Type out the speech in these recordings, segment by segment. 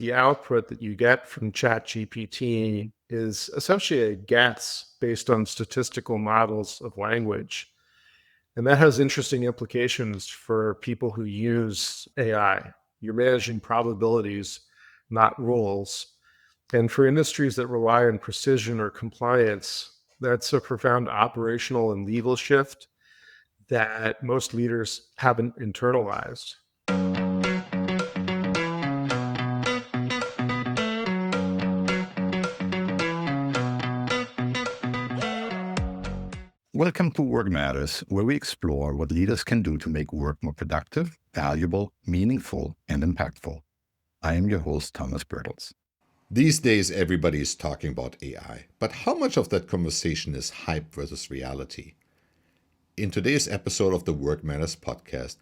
The output that you get from ChatGPT is essentially a guess based on statistical models of language. And that has interesting implications for people who use AI. You're managing probabilities, not rules. And for industries that rely on precision or compliance, that's a profound operational and legal shift that most leaders haven't internalized. Welcome to Work Matters, where we explore what leaders can do to make work more productive, valuable, meaningful, and impactful. I am your host, Thomas Bertels. These days, everybody is talking about AI, but how much of that conversation is hype versus reality? In today's episode of the Work Matters podcast,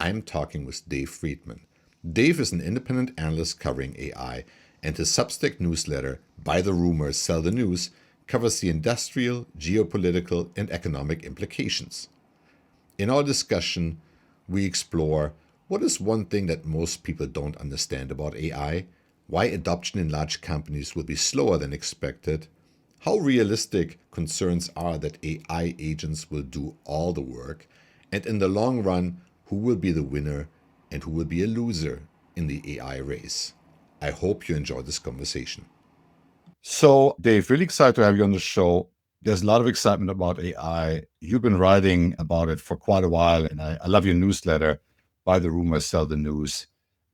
I'm talking with Dave Friedman. Dave is an independent analyst covering AI, and his Substack newsletter, Buy the Rumors, Sell the News, covers the industrial, geopolitical, and economic implications. In our discussion, we explore what is one thing that most people don't understand about AI, why adoption in large companies will be slower than expected, how realistic concerns are that AI agents will do all the work, and in the long run, who will be the winner and who will be a loser in the AI race. I hope you enjoy this conversation. So, Dave, really excited to have you on the show. There's a lot of excitement about AI. You've been writing about it for quite a while, and I love your newsletter, Buy the Rumors, Sell the News.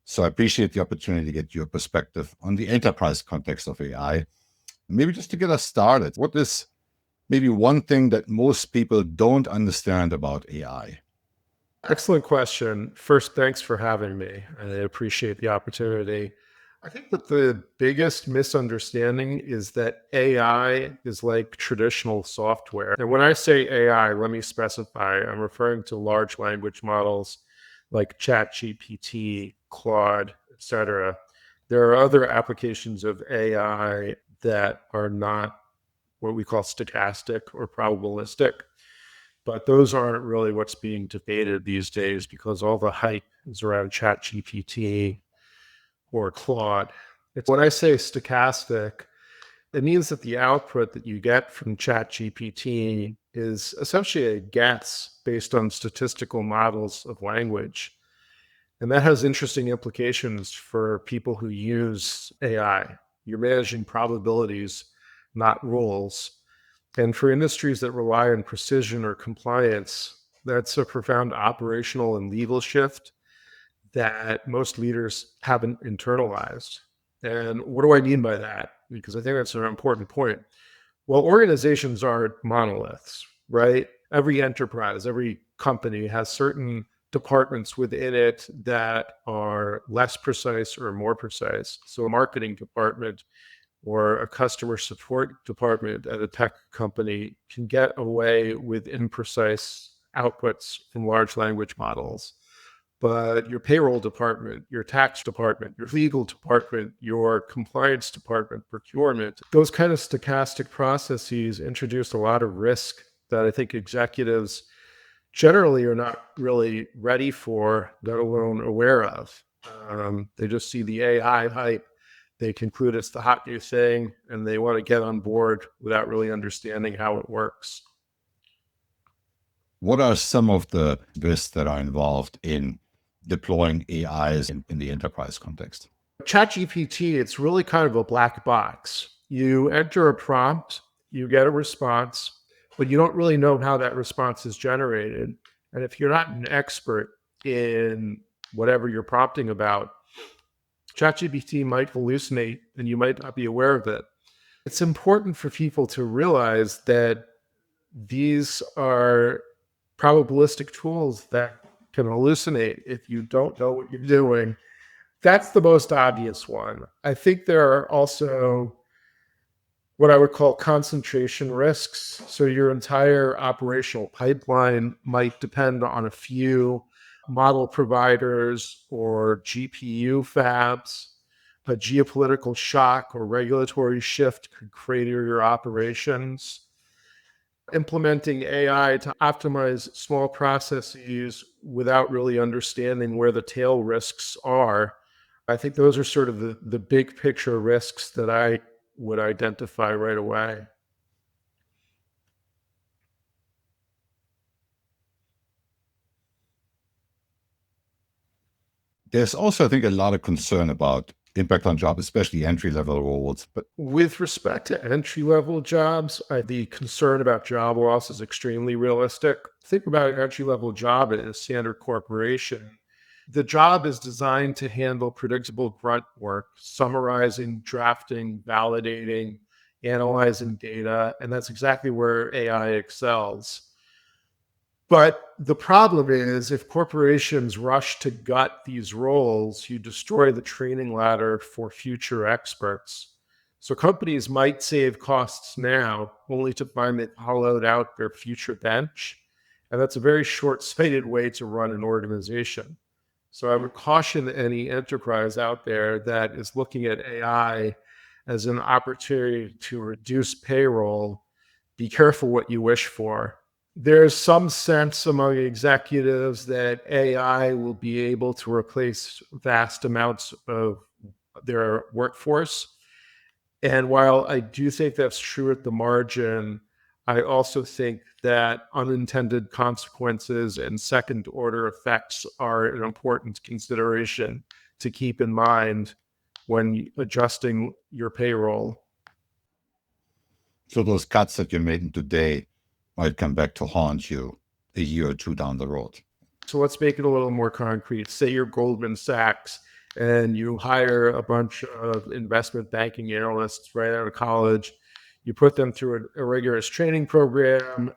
So I appreciate the opportunity to get your perspective on the enterprise context of AI. Maybe just to get us started, what is maybe one thing that most people don't understand about AI? Excellent question. First, thanks for having me. I appreciate the opportunity. I think that the biggest misunderstanding is that AI is like traditional software. And when I say AI, let me specify, I'm referring to large language models like ChatGPT, Claude, etc. There are other applications of AI that are not what we call stochastic or probabilistic. But those aren't really what's being debated these days because all the hype is around ChatGPT or Claude. It's when I say stochastic, it means that the output that you get from ChatGPT is essentially a guess based on statistical models of language. And that has interesting implications for people who use AI. You're managing probabilities, not rules. And for industries that rely on precision or compliance, that's a profound operational and legal shift that most leaders haven't internalized. And what do I mean by that? Because I think that's an important point. Well, organizations are monoliths, right? Every enterprise, every company has certain departments within it that are less precise or more precise. So a marketing department or a customer support department at a tech company can get away with imprecise outputs from large language models. But your payroll department, your tax department, your legal department, your compliance department, procurement, those kind of stochastic processes introduce a lot of risk that I think executives generally are not really ready for, let alone aware of. They just see the AI hype. They conclude it's the hot new thing, and they want to get on board without really understanding how it works. What are some of the risks that are involved in deploying AIs in the enterprise context? ChatGPT, it's really kind of a black box. You enter a prompt, you get a response, but you don't really know how that response is generated. And if you're not an expert in whatever you're prompting about, ChatGPT might hallucinate and you might not be aware of it. It's important for people to realize that these are probabilistic tools that can hallucinate if you don't know what you're doing. That's the most obvious one. I think there are also what I would call concentration risks. So your entire operational pipeline might depend on a few model providers or GPU fabs. A geopolitical shock or regulatory shift could crater your operations. Implementing AI to optimize small processes without really understanding where the tail risks are I think those are sort of the big picture risks that I would identify right away. There's also, I think, a lot of concern about impact on job, especially entry-level roles. But With respect to entry level jobs, the concern about job loss is extremely realistic. Think about an entry level job at a standard corporation. The job is designed to handle predictable grunt work, summarizing, drafting, validating, analyzing data, and that's exactly where AI excels. But the problem is, if corporations rush to gut these roles, you destroy the training ladder for future experts. So companies might save costs now, only to find they've hollowed out their future bench. And that's a very short sighted way to run an organization. So I would caution any enterprise out there that is looking at AI as an opportunity to reduce payroll. Be careful what you wish for. There's some sense among executives that AI will be able to replace vast amounts of their workforce. And while I do think that's true at the margin, I also think that unintended consequences and second order effects are an important consideration to keep in mind when adjusting your payroll. so those cuts that you're making today might come back to haunt you a year or two down the road. So let's make it a little more concrete. Say you're Goldman Sachs and you hire a bunch of investment banking analysts right out of college. You put them through a rigorous training program,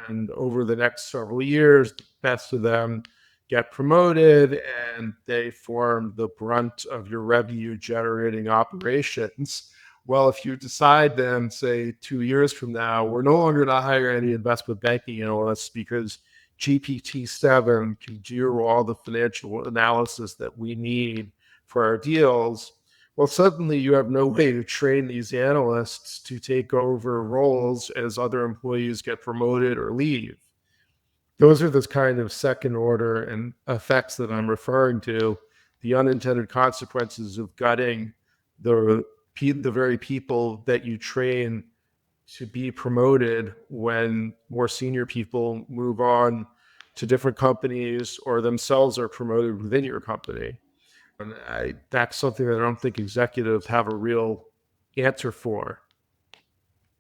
and over the next several years, the best of them get promoted and they form the brunt of your revenue generating operations. Well, if you decide then, say 2 years from now, we're no longer going to hire any investment banking analysts because GPT-7 can do all the financial analysis that we need for our deals. Well, suddenly you have no way to train these analysts to take over roles as other employees get promoted or leave. Those are the kind of second order and effects that I'm referring to, the unintended consequences of gutting the, the very people that you train to be promoted when more senior people move on to different companies or themselves are promoted within your company. And that's something that I don't think executives have a real answer for.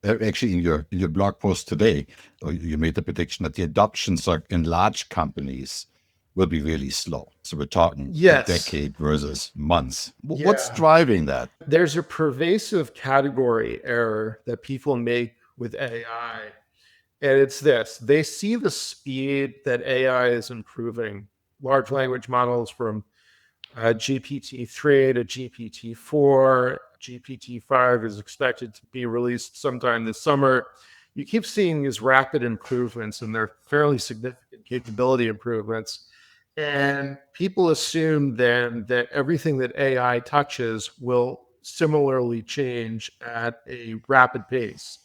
Actually, in your blog post today, you made the prediction that the adoptions in large companies will be really slow. So we're talking a Yes. decade versus months. What's Yeah. driving that? There's a pervasive category error that people make with AI. And it's this: they see the speed that AI is improving. Large language models from GPT-3 to GPT-4. GPT-5 is expected to be released sometime this summer. You keep seeing these rapid improvements, and they're fairly significant capability improvements. And people assume then that everything that AI touches will similarly change at a rapid pace.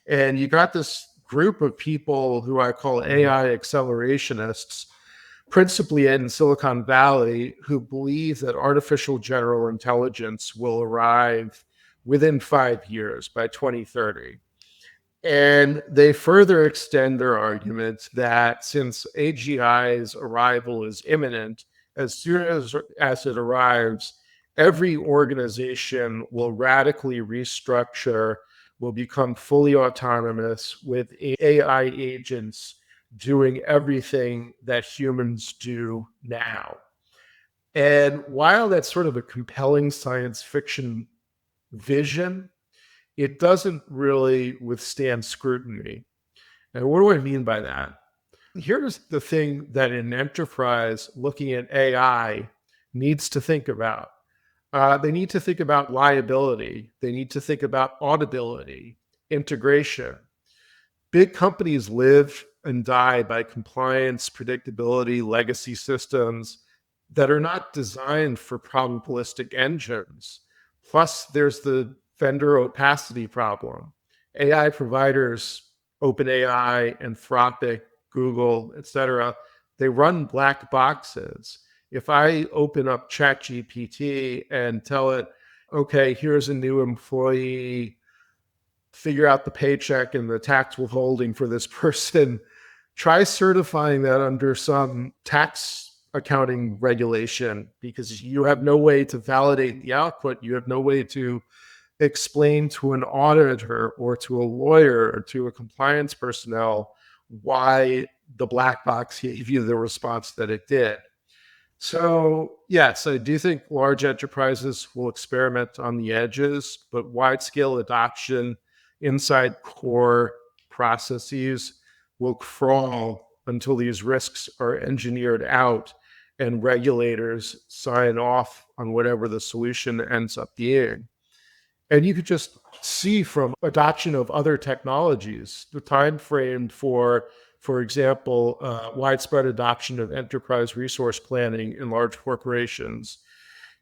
And you got this group of people who I call AI accelerationists, principally in Silicon Valley, who believe that artificial general intelligence will arrive within 5 years by 2030. And they further extend their argument that since AGI's arrival is imminent, as soon as it arrives, every organization will radically restructure, will become fully autonomous with AI agents doing everything that humans do now. And while that's sort of a compelling science fiction vision, it doesn't really withstand scrutiny. And what do I mean by that? Here's the thing that an enterprise looking at AI needs to think about. They need to think about liability. They need to think about audibility, integration. Big companies live and die by compliance, predictability, legacy systems that are not designed for probabilistic engines. Plus, there's the vendor opacity problem. AI providers, OpenAI, Anthropic, Google, etc., they run black boxes. If I open up ChatGPT and tell it, okay, here's a new employee, figure out the paycheck and the tax withholding for this person, try certifying that under some tax accounting regulation, because you have no way to validate the output. You have no way to explain to an auditor or to a lawyer or to a compliance personnel why the black box gave you the response that it did. So, yes, I do think large enterprises will experiment on the edges, but wide scale adoption inside core processes will crawl until these risks are engineered out and regulators sign off on whatever the solution ends up being. And you could just see from adoption of other technologies, the time frame for example, widespread adoption of enterprise resource planning in large corporations.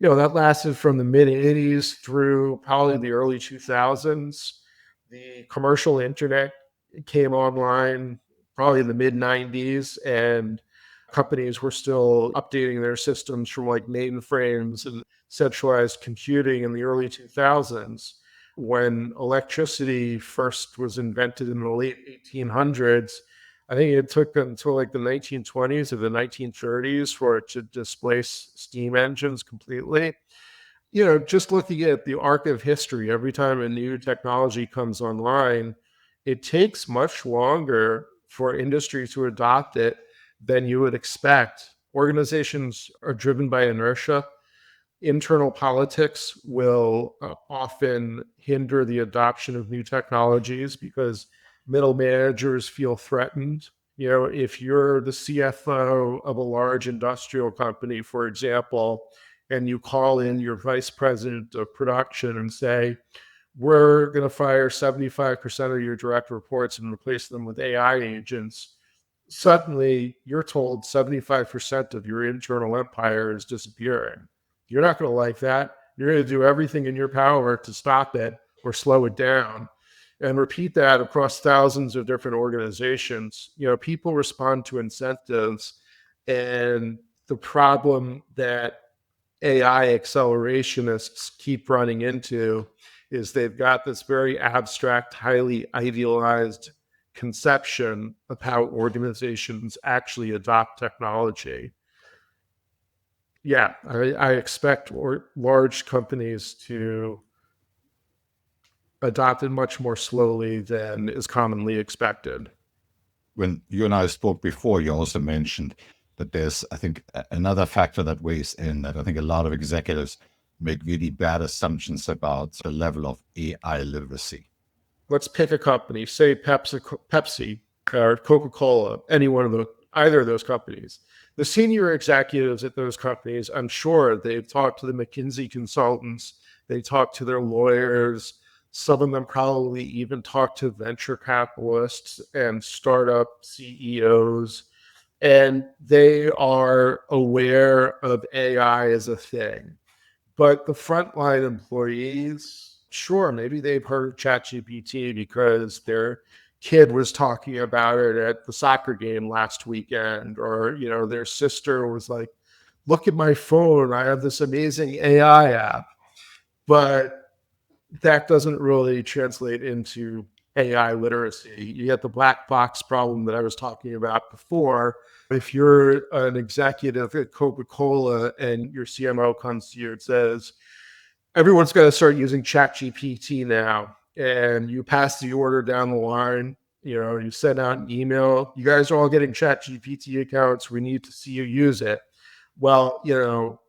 That lasted from the mid 80s through probably the early 2000s. The commercial internet came online probably in the mid 90s, and companies were still updating their systems from like mainframes and centralized computing in the early 2000s. When electricity first was invented in the late 1800s, I think it took until like the 1920s or the 1930s for it to displace steam engines completely. Just looking at the arc of history, every time a new technology comes online, it takes much longer for industry to adopt it than you would expect. Organizations are driven by inertia. Internal politics will often hinder the adoption of new technologies because middle managers feel threatened. If you're the CFO of a large industrial company, for example, and you call in your vice president of production and say, we're going to fire 75% of your direct reports and replace them with AI agents, suddenly you're told 75% of your internal empire is disappearing. You're not going to like that. You're going to do everything in your power to stop it or slow it down. And repeat that across thousands of different organizations. People respond to incentives. And the problem that AI accelerationists keep running into is they've got this very abstract, highly idealized conception of how organizations actually adopt technology. Yeah, I expect large companies to adopt it much more slowly than is commonly expected. When you and I spoke before, you also mentioned that there's, I think, another factor that weighs in, that I think a lot of executives make really bad assumptions about the level of AI literacy. Let's pick a company, say Pepsi or Coca-Cola, either of those companies. The senior executives at those companies, I'm sure they've talked to the McKinsey consultants, they talk to their lawyers. Some of them probably even talk to venture capitalists and startup CEOs, and they are aware of AI as a thing. But the frontline employees, sure, maybe they've heard of ChatGPT because their kid was talking about it at the soccer game last weekend, or their sister was like, "Look at my phone, I have this amazing AI app." But that doesn't really translate into AI literacy. You get the black box problem that I was talking about before. If you're an executive at Coca-Cola and your CMO comes to you and says, everyone's got to start using ChatGPT now, and you pass the order down the line, you send out an email, you guys are all getting ChatGPT accounts, we need to see you use it. Well,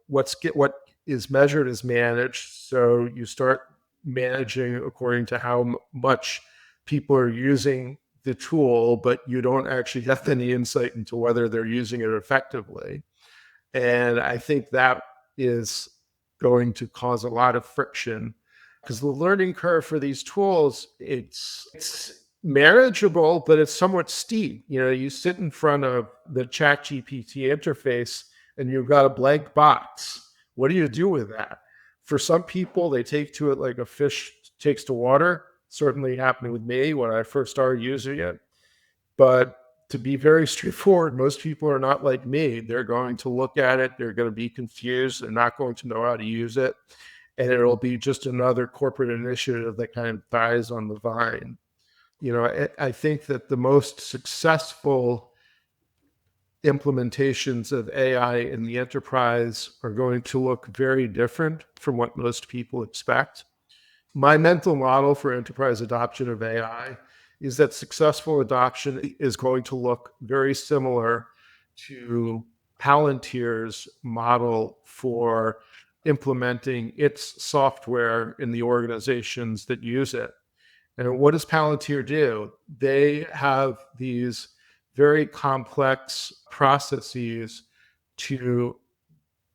what is measured is managed. So you start managing according to how much people are using the tool, but you don't actually have any insight into whether they're using it effectively. And I think that is going to cause a lot of friction because the learning curve for these tools, it's manageable, but it's somewhat steep. You sit in front of the ChatGPT interface and you've got a blank box. What do you do with that? For some people, they take to it like a fish takes to water. Certainly happened with me when I first started using it. But to be very straightforward, most people are not like me. They're going to look at it, they're going to be confused, they're not going to know how to use it. And it'll be just another corporate initiative that kind of dies on the vine. I think that the most successful implementations of AI in the enterprise are going to look very different from what most people expect. My mental model for enterprise adoption of AI is that successful adoption is going to look very similar to Palantir's model for implementing its software in the organizations that use it. And what does Palantir do? They have these very complex processes to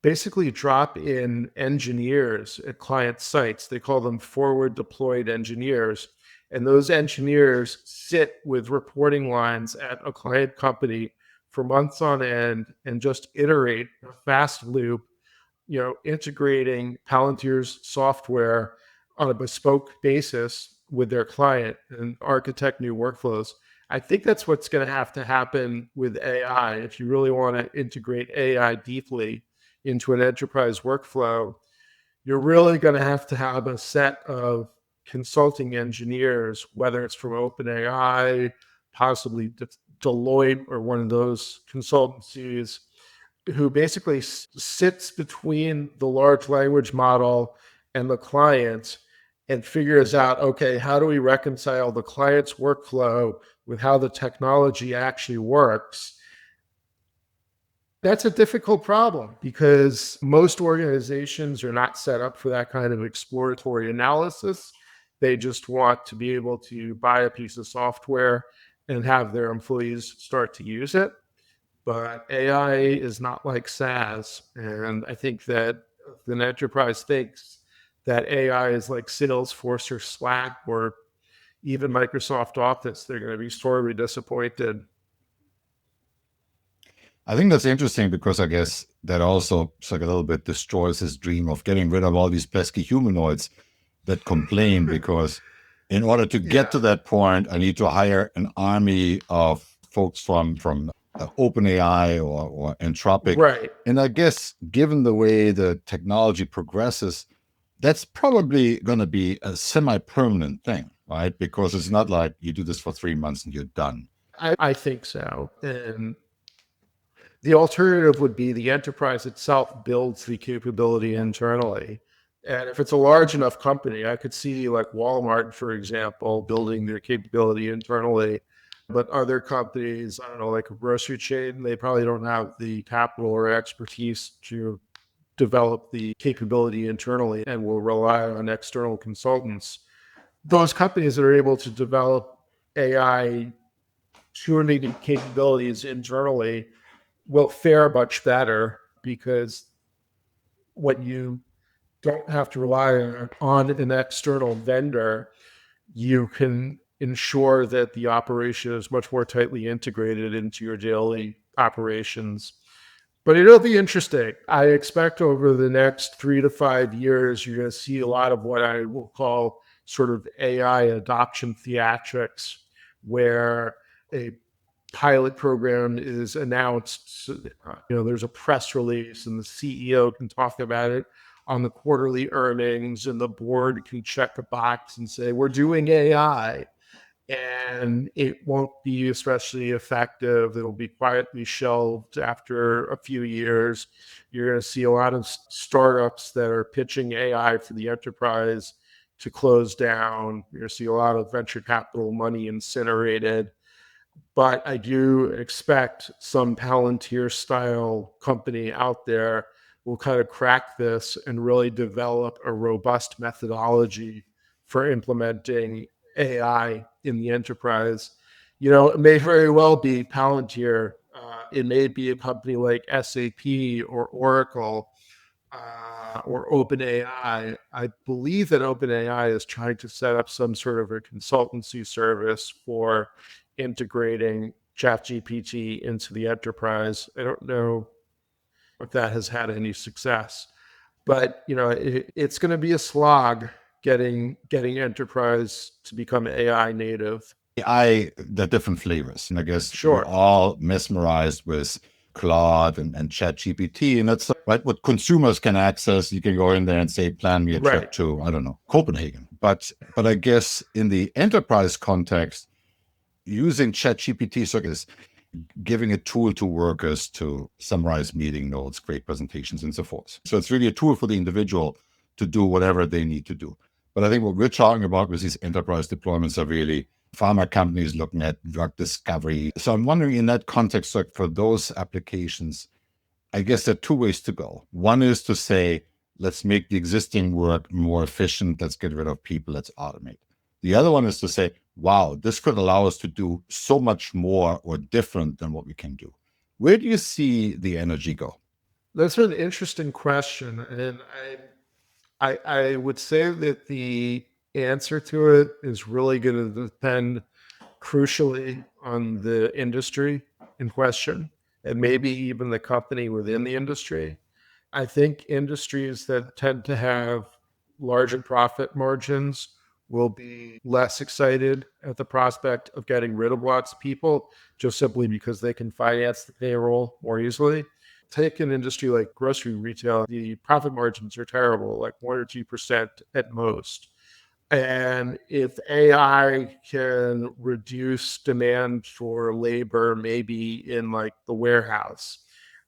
basically drop in engineers at client sites. They call them forward deployed engineers. And those engineers sit with reporting lines at a client company for months on end and just iterate a fast loop, integrating Palantir's software on a bespoke basis with their client and architect new workflows. I think that's what's going to happen with AI. If you really want to integrate AI deeply into an enterprise workflow, you're really going to have a set of consulting engineers, whether it's from OpenAI, possibly Deloitte or one of those consultancies, who basically sits between the large language model and the client and figures out, okay, how do we reconcile the client's workflow with how the technology actually works? That's a difficult problem because most organizations are not set up for that kind of exploratory analysis. They just want to be able to buy a piece of software and have their employees start to use it. But AI is not like SaaS. And I think that if an enterprise thinks that AI is like Salesforce or Slack or even Microsoft Office, they're going to be sorely disappointed. I think that's interesting because I guess that also like a little bit destroys his dream of getting rid of all these pesky humanoids that complain because in order to get to that point, I need to hire an army of folks from OpenAI or Anthropic. Right. And I guess given the way the technology progresses, that's probably going to be a semi-permanent thing, right? Because it's not like you do this for 3 months and you're done. I think so. And the alternative would be the enterprise itself builds the capability internally. And if it's a large enough company, I could see like Walmart, for example, building their capability internally. But other companies, I don't know, like a grocery chain, they probably don't have the capital or expertise to develop the capability internally and will rely on external consultants. Those companies that are able to develop AI tuning capabilities internally will fare much better because when you don't have to rely on an external vendor, you can ensure that the operation is much more tightly integrated into your daily operations. But it'll be interesting. I expect over the next 3 to 5 years, you're going to see a lot of what I will call sort of AI adoption theatrics, where a pilot program is announced. There's a press release and the CEO can talk about it on the quarterly earnings and the board can check a box and say, we're doing AI. And it won't be especially effective. It'll be quietly shelved after a few years. You're going to see a lot of startups that are pitching AI for the enterprise to close down. You're going to see a lot of venture capital money incinerated. But I do expect some Palantir style company out there will kind of crack this and really develop a robust methodology for implementing AI in the enterprise. It may very well be Palantir. It may be a company like SAP or Oracle or OpenAI. I believe that OpenAI is trying to set up some sort of a consultancy service for integrating ChatGPT into the enterprise. I don't know if that has had any success, but it's going to be a slog getting enterprise to become AI native. AI, the different flavors. And I guess we're Sure. all mesmerized with Claude and Chat GPT. And that's right what consumers can access. You can go in there and say, plan me a trip Right. to, I don't know, Copenhagen. But I guess in the enterprise context, using Chat GPT is giving a tool to workers to summarize meeting notes, create presentations, and so forth. So it's really a tool for the individual to do whatever they need to do. But I think what we're talking about with these enterprise deployments are really pharma companies looking at drug discovery. So I'm wondering in that context, like for those applications, I guess there are two ways to go. One is to say, let's make the existing work more efficient. Let's get rid of people. Let's automate. The other one is to say, wow, this could allow us to do so much more or different than what we can do. Where do you see the energy go? That's an interesting question. And I would say that the answer to it is really going to depend crucially on the industry in question and maybe even the company within the industry. I think industries that tend to have larger profit margins will be less excited at the prospect of getting rid of lots of people just simply because they can finance the payroll more easily. Take an industry like grocery retail, the profit margins are terrible, like 1 or 2% at most. And if AI can reduce demand for labor, maybe in like the warehouse,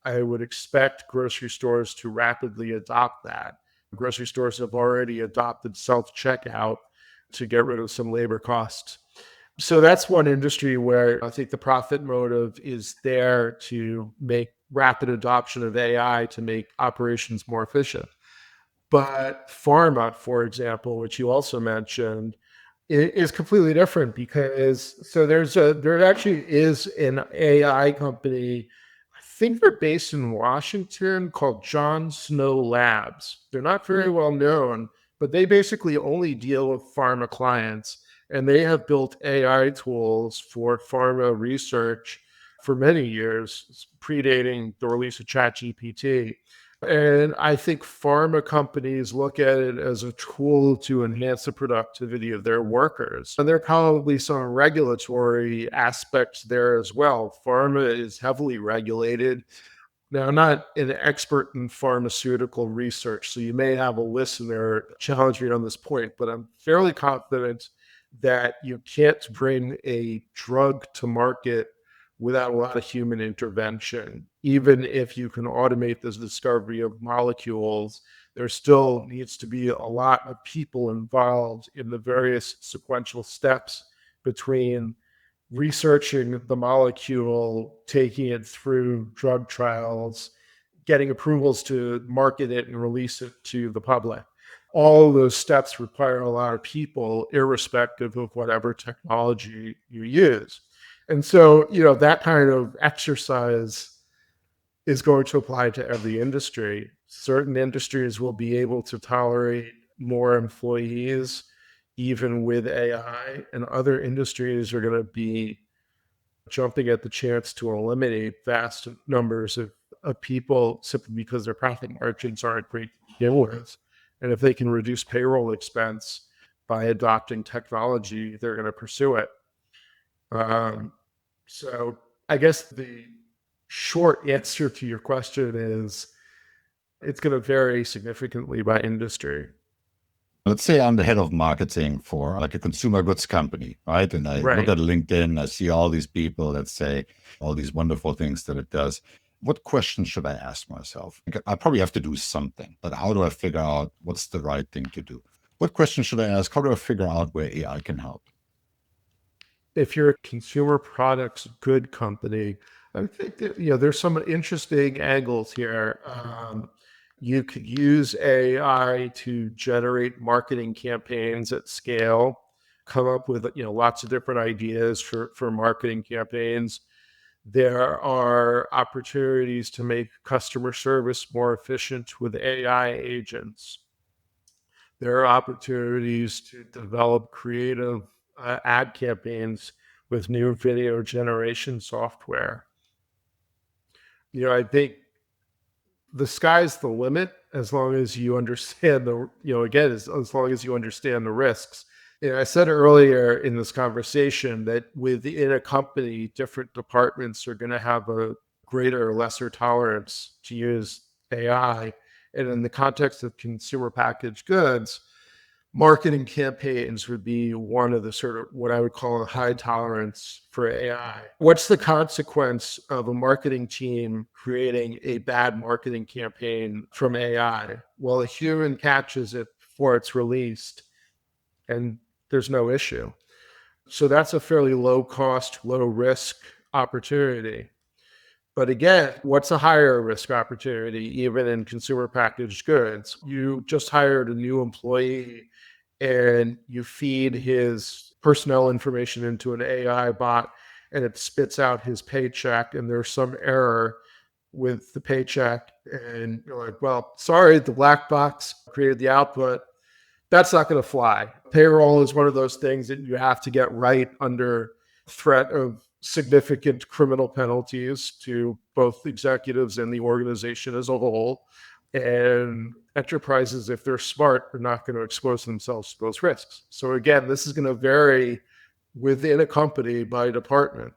I would expect grocery stores to rapidly adopt that. Grocery stores have already adopted self checkout to get rid of some labor costs. So that's one industry where I think the profit motive is there to make rapid adoption of AI to make operations more efficient. But pharma, for example, which you also mentioned, is completely different because there actually is an AI company. I think they're based in Washington called John Snow Labs. They're not very well known, but they basically only deal with pharma clients, and they have built AI tools for pharma research for many years, predating the release of ChatGPT. And I think pharma companies look at it as a tool to enhance the productivity of their workers. And there are probably some regulatory aspects there as well. Pharma is heavily regulated. Now, I'm not an expert in pharmaceutical research, so you may have a listener challenge me on this point, but I'm fairly confident that you can't bring a drug to market without a lot of human intervention. Even if you can automate the discovery of molecules, there still needs to be a lot of people involved in the various sequential steps between researching the molecule, taking it through drug trials, getting approvals to market it and release it to the public. All of those steps require a lot of people, irrespective of whatever technology you use. And so, that kind of exercise is going to apply to every industry. Certain industries will be able to tolerate more employees, even with AI, and other industries are going to be jumping at the chance to eliminate vast numbers of people simply because their profit margins aren't great to begin with. And if they can reduce payroll expense by adopting technology, they're going to pursue it. Um, so I guess the short answer to your question is it's going to vary significantly by industry. Let's say I'm the head of marketing for like a consumer goods company, right? And I look Right. at LinkedIn, I see all these people that say all these wonderful things that it does. What questions should I ask myself? I probably have to do something, but how do I figure out what's the right thing to do? What questions should I ask? How do I figure out where AI can help? If you're a consumer products good company, I think that, there's some interesting angles here. You could use AI to generate marketing campaigns at scale, come up with lots of different ideas for marketing campaigns. There are opportunities to make customer service more efficient with AI agents. There are opportunities to develop creative ad campaigns with new video generation software. I think the sky's the limit as long as you understand again, as long as you understand the risks. I said earlier in this conversation that within a company, different departments are going to have a greater or lesser tolerance to use AI. And in the context of consumer packaged goods, marketing campaigns would be one of the sort of what I would call a high tolerance for AI. What's the consequence of a marketing team creating a bad marketing campaign from AI? Well, a human catches it before it's released and there's no issue. So that's a fairly low cost, low risk opportunity. But again, what's a higher risk opportunity, even in consumer packaged goods? You just hired a new employee and you feed his personnel information into an AI bot and it spits out his paycheck and there's some error with the paycheck. And you're like, well, sorry, the black box created the output. That's not going to fly. Payroll is one of those things that you have to get right under threat of significant criminal penalties to both executives and the organization as a whole. And enterprises, if they're smart, are not going to expose themselves to those risks. So again, this is going to vary within a company by department.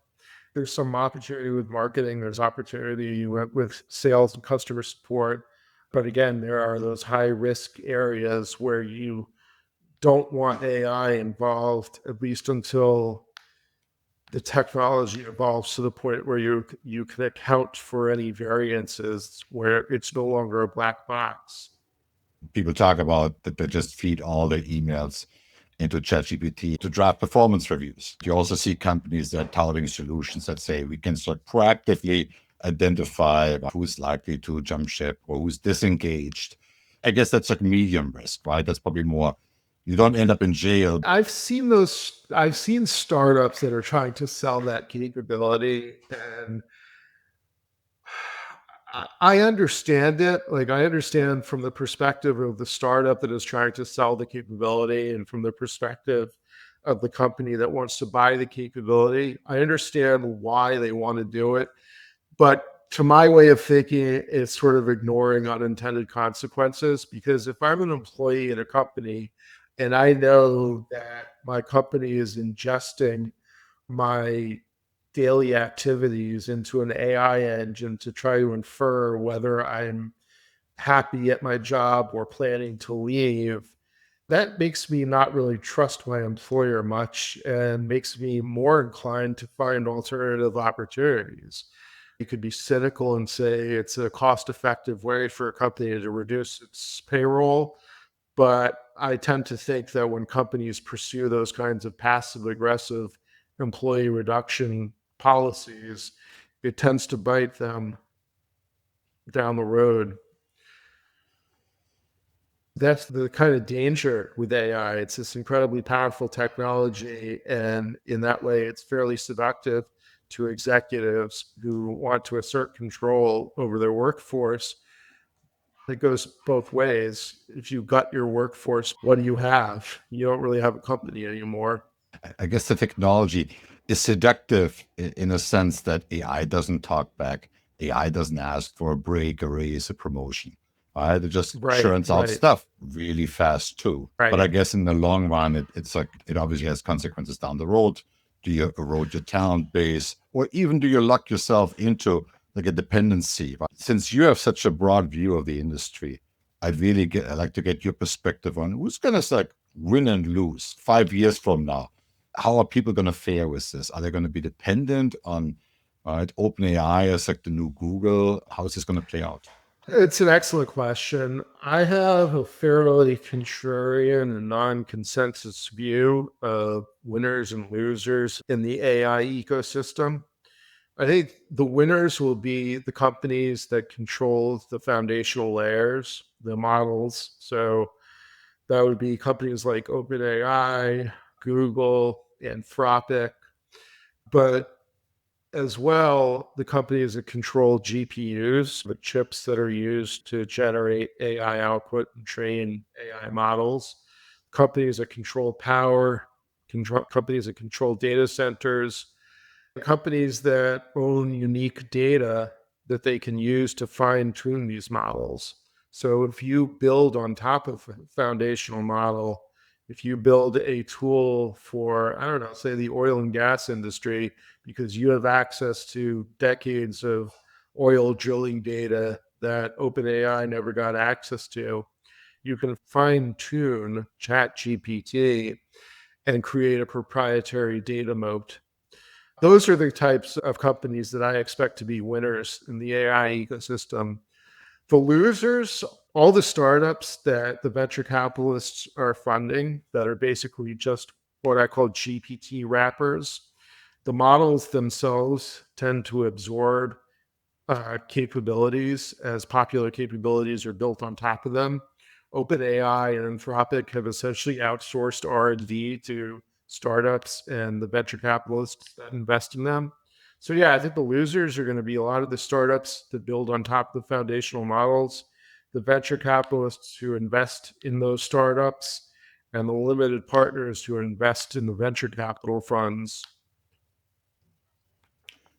There's some opportunity with marketing, there's opportunity with sales and customer support. But again, there are those high risk areas where you don't want AI involved, at least until the technology evolves to the point where you can account for any variances where it's no longer a black box. People talk about that they just feed all their emails into ChatGPT to draft performance reviews. You also see companies that are touting solutions that say we can sort of proactively identify who's likely to jump ship or who's disengaged. I guess that's like medium risk, right? That's probably more, you don't end up in jail. I've seen startups that are trying to sell that capability, and I understand it. Like, I understand from the perspective of the startup that is trying to sell the capability and from the perspective of the company that wants to buy the capability. I understand why they want to do it. But to my way of thinking, it's sort of ignoring unintended consequences, because if I'm an employee in a company and I know that my company is ingesting my daily activities into an AI engine to try to infer whether I'm happy at my job or planning to leave, that makes me not really trust my employer much and makes me more inclined to find alternative opportunities. You could be cynical and say it's a cost effective way for a company to reduce its payroll. But I tend to think that when companies pursue those kinds of passive aggressive employee reduction policies, it tends to bite them down the road. That's the kind of danger with AI. It's this incredibly powerful technology, and in that way, it's fairly seductive to executives who want to assert control over their workforce. It goes both ways. If you gut your workforce, what do you have? You don't really have a company anymore. I guess the technology is seductive in a sense that AI doesn't talk back. AI doesn't ask for a break, a raise, a promotion. Right? It just Right, churns out right, stuff really fast too. But right. I guess in the long run, it's like it obviously has consequences down the road. Do you erode your talent base, or even do you lock yourself into like a dependency? Right? Since you have such a broad view of the industry, I'd like to get your perspective on who's gonna like win and lose 5 years from now. How are people going to fare with this? Are they going to be dependent on OpenAI as like the new Google? How is this going to play out? It's an excellent question. I have a fairly contrarian and non-consensus view of winners and losers in the AI ecosystem. I think the winners will be the companies that control the foundational layers, the models. So that would be companies like OpenAI, Google, Anthropic, but as well, the companies that control GPUs, the chips that are used to generate AI output and train AI models, companies that control power, companies that control data centers, companies that own unique data that they can use to fine tune these models. So if you build on top of a foundational model, If you build a tool for, I don't know, say the oil and gas industry, because you have access to decades of oil drilling data that OpenAI never got access to, you can fine tune ChatGPT and create a proprietary data moat. Those are the types of companies that I expect to be winners in the AI ecosystem. The losers, all the startups that the venture capitalists are funding that are basically just what I call GPT wrappers. The models themselves tend to absorb capabilities as popular capabilities are built on top of them. OpenAI and Anthropic have essentially outsourced R&D to startups and the venture capitalists that invest in them. So yeah, I think the losers are going to be a lot of the startups that build on top of the foundational models, the venture capitalists who invest in those startups, and the limited partners who invest in the venture capital funds.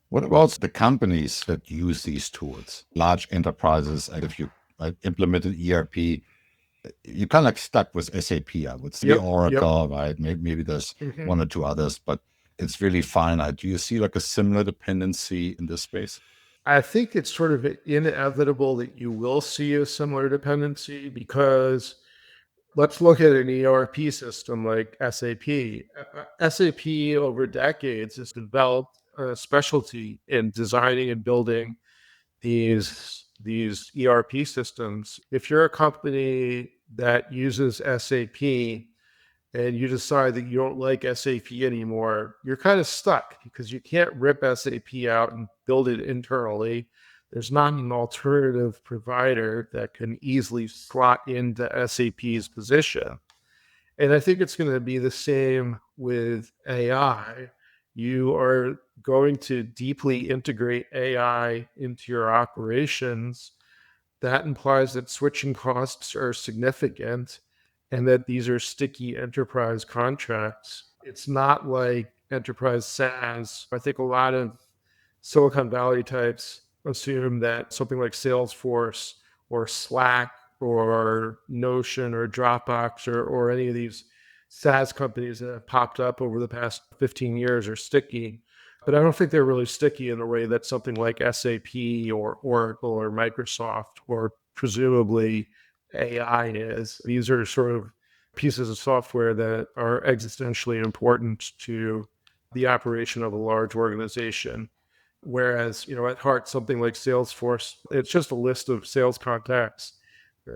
What about the companies that use these tools? Large enterprises, and if you implemented ERP, you're kind of like stuck with SAP, I would say, Yep. Oracle, right? Maybe there's one or two others, but it's really finite. Do you see like a similar dependency in this space? I think it's sort of inevitable that you will see a similar dependency because let's look at an ERP system like SAP. SAP over decades has developed a specialty in designing and building these ERP systems. If you're a company that uses SAP and you decide that you don't like SAP anymore, you're kind of stuck because you can't rip SAP out and build it internally. There's not an alternative provider that can easily slot into SAP's position. And I think it's going to be the same with AI. You are going to deeply integrate AI into your operations. That implies that switching costs are significant and that these are sticky enterprise contracts. It's not like enterprise SaaS. I think a lot of Silicon Valley types assume that something like Salesforce or Slack or Notion or Dropbox or any of these SaaS companies that have popped up over the past 15 years are sticky. But I don't think they're really sticky in a way that something like SAP or Oracle or Microsoft or presumably AI is. These are sort of pieces of software that are existentially important to the operation of a large organization. Whereas, at heart, something like Salesforce, it's just a list of sales contacts.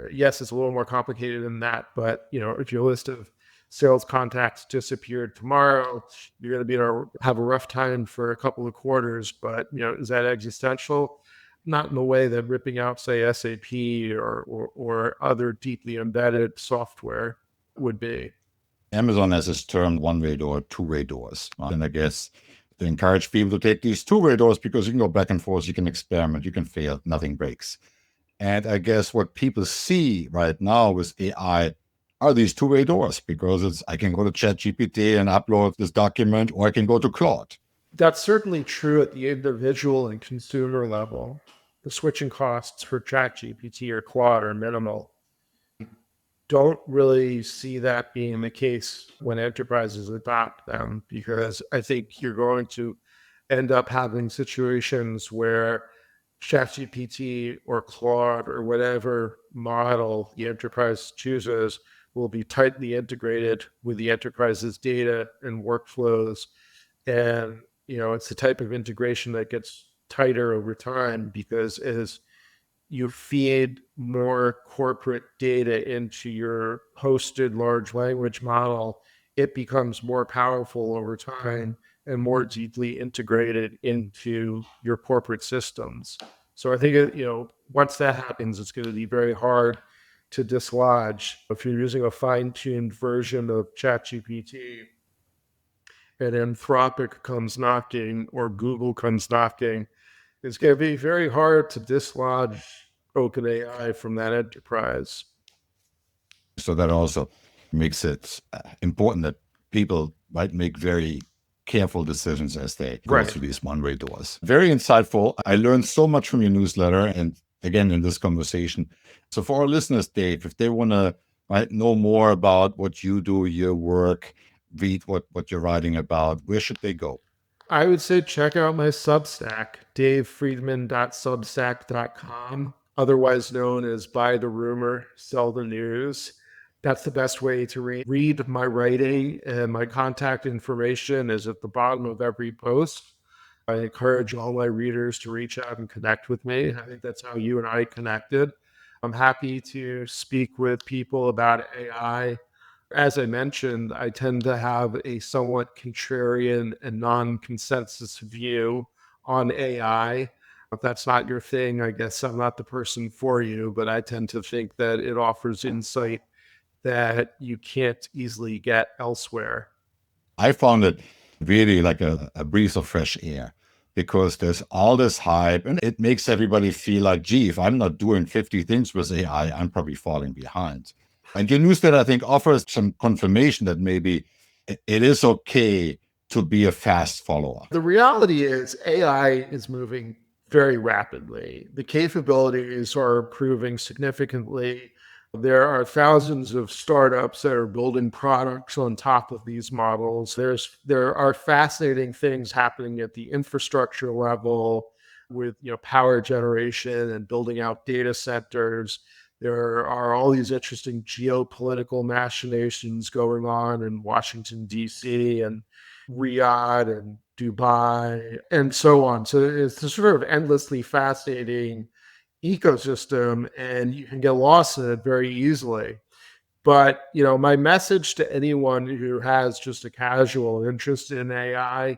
Yes, it's a little more complicated than that, but if your list of sales contacts disappeared tomorrow, you're going to have a rough time for a couple of quarters. But is that existential? Not in the way that ripping out, say, SAP or other deeply embedded software would be. Amazon has this term one-way door, two-way doors. And I guess they encourage people to take these two-way doors because you can go back and forth, you can experiment, you can fail, nothing breaks. And I guess what people see right now with AI are these two-way doors because I can go to ChatGPT and upload this document, or I can go to Claude. That's certainly true at the individual and consumer level. The switching costs for ChatGPT or Claude are minimal. Don't really see that being the case when enterprises adopt them, because I think you're going to end up having situations where ChatGPT or Claude or whatever model the enterprise chooses will be tightly integrated with the enterprise's data and workflows. And, it's the type of integration that gets tighter over time because as you feed more corporate data into your hosted large language model, it becomes more powerful over time and more deeply integrated into your corporate systems. So I think, once that happens, it's going to be very hard to dislodge. If you're using a fine-tuned version of ChatGPT and Anthropic comes knocking or Google comes knocking, it's going to be very hard to dislodge OpenAI from that enterprise. So that also makes it important that people might make very careful decisions as they go through these one-way doors. Very insightful. I learned so much from your newsletter and again in this conversation. So for our listeners, Dave, if they want to right? Know more about what you do, your work, read what you're writing about, where should they go? I would say check out my Substack, davefriedman.substack.com, otherwise known as Buy the Rumor, Sell the News. That's the best way to read my writing, and my contact information is at the bottom of every post. I encourage all my readers to reach out and connect with me. I think that's how you and I connected. I'm happy to speak with people about AI. As I mentioned, I tend to have a somewhat contrarian and non consensus view on AI. If that's not your thing, I guess I'm not the person for you, but I tend to think that it offers insight that you can't easily get elsewhere. I found it really like a breath of fresh air because there's all this hype and it makes everybody feel like, gee, if I'm not doing 50 things with AI, I'm probably falling behind. And your newsletter, I think, offers some confirmation that maybe it is okay to be a fast follower. The reality is, AI is moving very rapidly. The capabilities are improving significantly. There are thousands of startups that are building products on top of these models. There are fascinating things happening at the infrastructure level with power generation and building out data centers. There are all these interesting geopolitical machinations going on in Washington, D.C. and Riyadh and Dubai and so on. So it's a sort of endlessly fascinating ecosystem, and you can get lost in it very easily. But my message to anyone who has just a casual interest in AI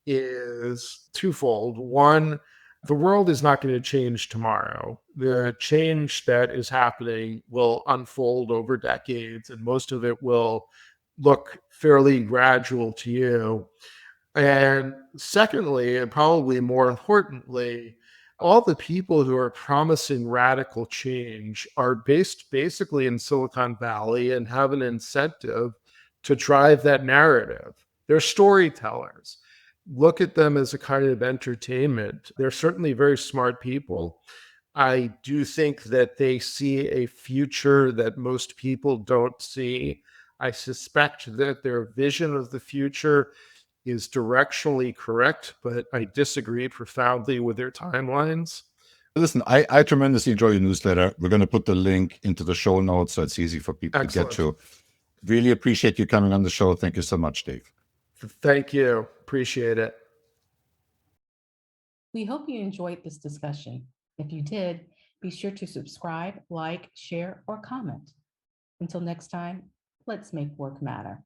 is twofold. One, the world is not going to change tomorrow. The change that is happening will unfold over decades, and most of it will look fairly gradual to you. And secondly, and probably more importantly, all the people who are promising radical change are based basically in Silicon Valley and have an incentive to drive that narrative. They're storytellers. Look at them as a kind of entertainment. They're certainly very smart people. I do think that they see a future that most people don't see. I suspect that their vision of the future is directionally correct, but I disagree profoundly with their timelines. Listen, I tremendously enjoy your newsletter. We're going to put the link into the show notes so it's easy for people to get Excellent. to. Really appreciate you coming on the show. Thank you so much, Dave. Thank you. Appreciate it. We hope you enjoyed this discussion. If you did, be sure to subscribe, like, share, or comment. Until next time, let's make work matter.